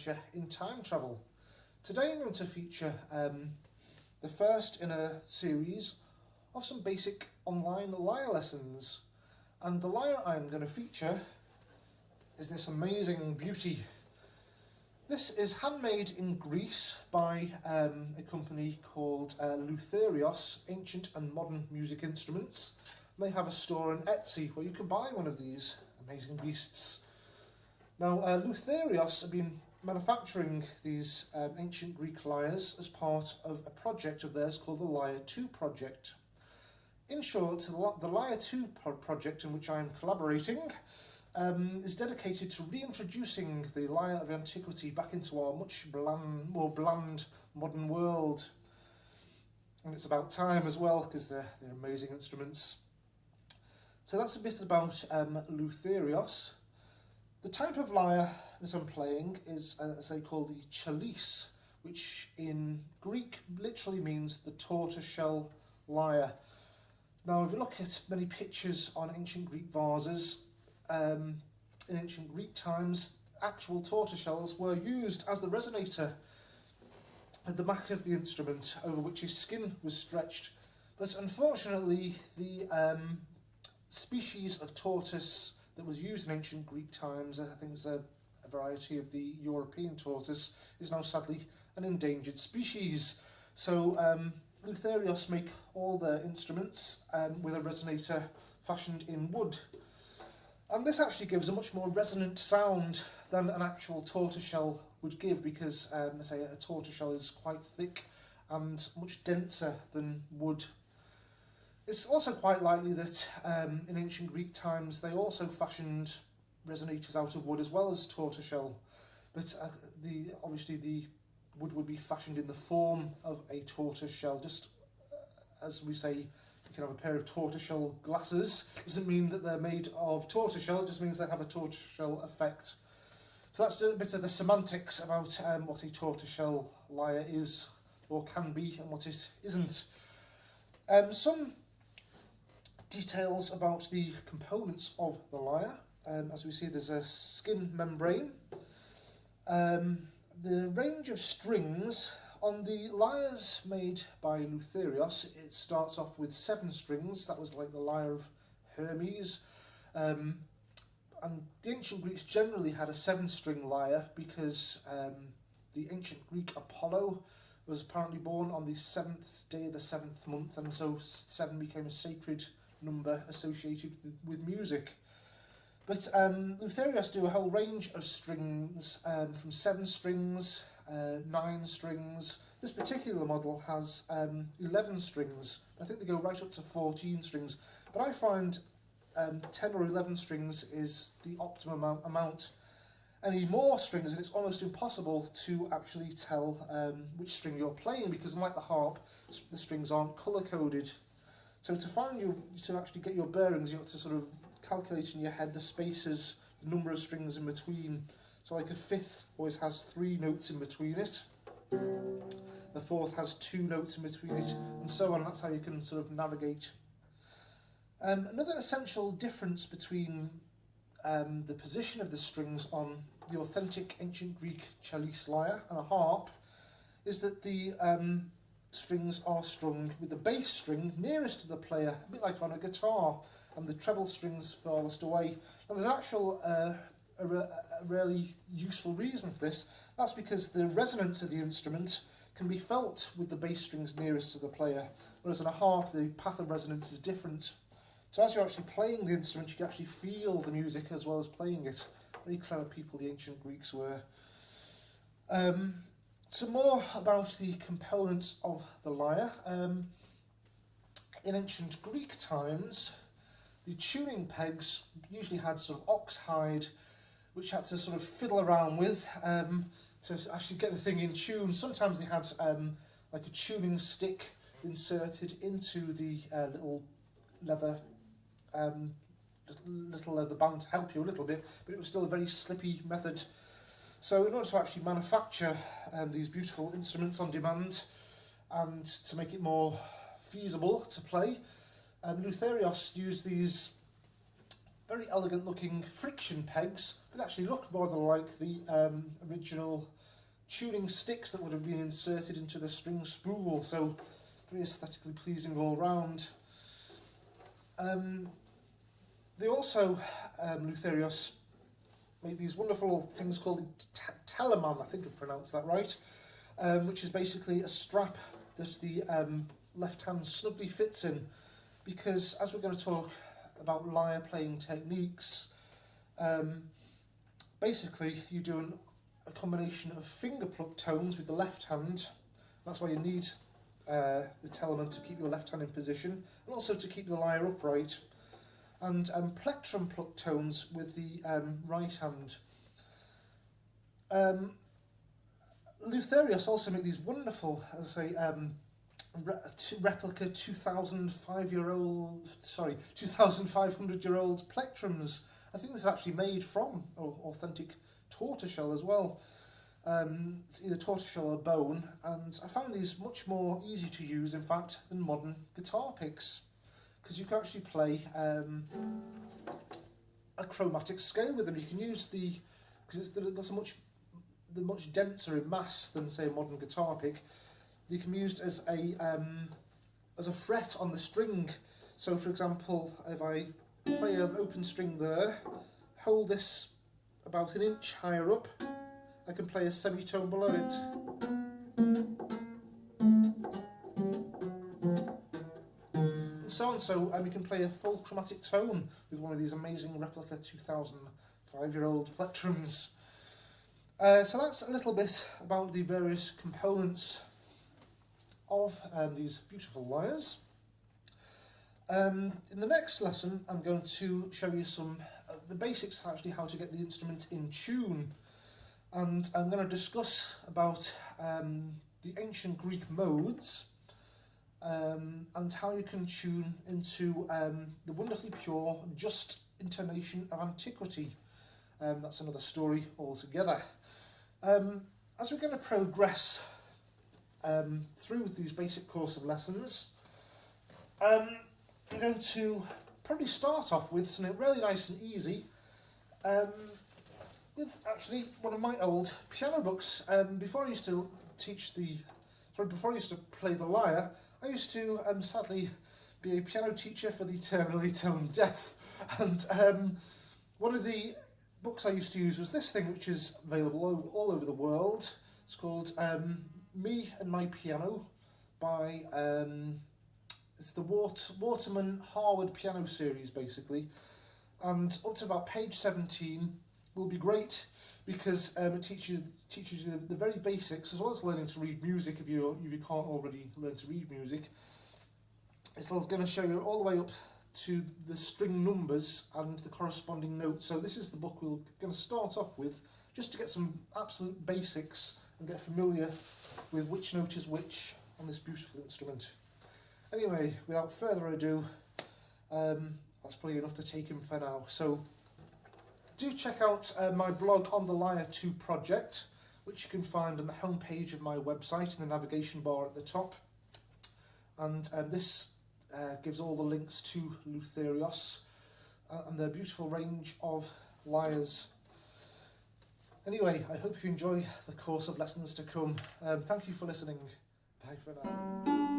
adventure in time travel. Today I'm going to feature the first in a series of some basic online lyre lessons. And the lyre I'm going to feature is this amazing beauty. This is handmade in Greece by a company called Luthieros, Ancient and Modern Music Instruments. They have a store on Etsy where you can buy one of these amazing beasts. Now, Luthieros have been manufacturing these ancient Greek lyres as part of a project of theirs called the Lyre 2 project. In short, the Lyre 2 project, in which I'm collaborating, is dedicated to reintroducing the lyre of antiquity back into our much more bland modern world. And it's about time as well, because they're amazing instruments. So that's a bit about Luthieros. The type of lyre that I'm playing is, as they call, the Chelys, which in Greek literally means the tortoise-shell lyre. Now, if you look at many pictures on ancient Greek vases, in ancient Greek times, actual tortoiseshells were used as the resonator at the back of the instrument, over which his skin was stretched. But unfortunately, the species of tortoise that was used in ancient Greek times, I think it was a variety of the European tortoise, is now sadly an endangered species. So Luthieros make all their instruments with a resonator fashioned in wood. And this actually gives a much more resonant sound than an actual tortoiseshell would give, because say a tortoiseshell is quite thick and much denser than wood. It's also quite likely that in ancient Greek times they also fashioned resonators out of wood as well as tortoiseshell, but obviously the wood would be fashioned in the form of a tortoiseshell. Just as we say, you can have a pair of tortoiseshell glasses, doesn't mean that they're made of tortoiseshell, it just means they have a tortoiseshell effect. So that's a bit of the semantics about what a tortoiseshell lyre is or can be and what it isn't. Some details about the components of the lyre. As we see, there's a skin membrane. The range of strings on the lyres made by Luthieros, it starts off with 7 strings. That was like the Lyre of Hermes. And the ancient Greeks generally had a 7-string lyre because the ancient Greek Apollo was apparently born on the 7th day of the 7th month, and so 7 became a sacred number associated with music. But Luthieros do a whole range of strings, from 7 strings, 9 strings. This particular model has 11 strings. I think they go right up to 14 strings, but I find 10 or 11 strings is the optimum amount. Any more strings, and it's almost impossible to actually tell which string you're playing, because unlike the harp, the strings aren't colour-coded. So to actually get your bearings, you have to sort of calculate in your head the spaces, the number of strings in between. So like a 5th always has 3 notes in between it. The 4th has 2 notes in between it, and so on. That's how you can sort of navigate. Another essential difference between the position of the strings on the authentic ancient Greek Chelys lyre and a harp is that the strings are strung with the bass string nearest to the player, a bit like on a guitar, and the treble strings farthest away. And there's actual a really useful reason for this. That's because the resonance of the instrument can be felt with the bass strings nearest to the player, whereas on a harp the path of resonance is different. So as you're actually playing the instrument, you can actually feel the music as well as playing it. Very clever people the ancient Greeks were. Some more about the components of the lyre. In ancient Greek times, the tuning pegs usually had sort of ox hide, which you had to sort of fiddle around with to actually get the thing in tune. Sometimes they had like a tuning stick inserted into the little leather band to help you a little bit, but it was still a very slippy method. So in order to actually manufacture these beautiful instruments on demand and to make it more feasible to play, Luthieros used these very elegant looking friction pegs, but actually look rather like the original tuning sticks that would have been inserted into the string spool, so very aesthetically pleasing all round. They also, Luthieros, make these wonderful things called teleman, I think I've pronounced that right, which is basically a strap that the left hand snugly fits in, because as we're going to talk about lyre playing techniques, basically you do a combination of finger pluck tones with the left hand. That's why you need the teleman to keep your left hand in position, and also to keep the lyre upright, and plectrum pluck tones with the right hand. Luthieros also make these wonderful, as I say, replica 2,500-year-old plectrums. I think this is actually made from authentic tortoiseshell as well. It's either tortoiseshell or bone, and I found these much more easy to use, in fact, than modern guitar picks, because you can actually play a chromatic scale with them. You can use because they've got they're much denser in mass than, say, a modern guitar pick. They can be used as a fret on the string. So, for example, if I play an open string there, hold this about an inch higher up, I can play a semitone below it. And so on, you can play a full chromatic tone with one of these amazing replica 2,005-year-old plectrums. So that's a little bit about the various components of these beautiful lyres. In the next lesson, I'm going to show you some the basics, actually, how to get the instrument in tune, and I'm going to discuss about the ancient Greek modes, and how you can tune into the wonderfully pure, just intonation of antiquity. That's another story altogether. As we're going to progress through these basic course of lessons, I'm going to probably start off with something really nice and easy, with actually one of my old piano books. Before I used to play the lyre, I used to sadly be a piano teacher for the terminally tone deaf, and one of the books I used to use was this thing, which is available all over the world. It's called Me and My Piano by it's the Waterman Harwood Piano Series, basically, and up to about page 17 will be great, because it teaches you the very basics, as well as learning to read music if you can't already learn to read music. It's going to show you all the way up to the string numbers and the corresponding notes. So this is the book we're going to start off with, just to get some absolute basics and get familiar with which note is which on this beautiful instrument. Anyway, without further ado, that's probably enough to take in for now. So do check out my blog on the Lyre 2 project, which you can find on the homepage of my website in the navigation bar at the top. And this gives all the links to Luthieros and their beautiful range of lyres. Anyway, I hope you enjoy the course of lessons to come. Thank you for listening. Bye for now.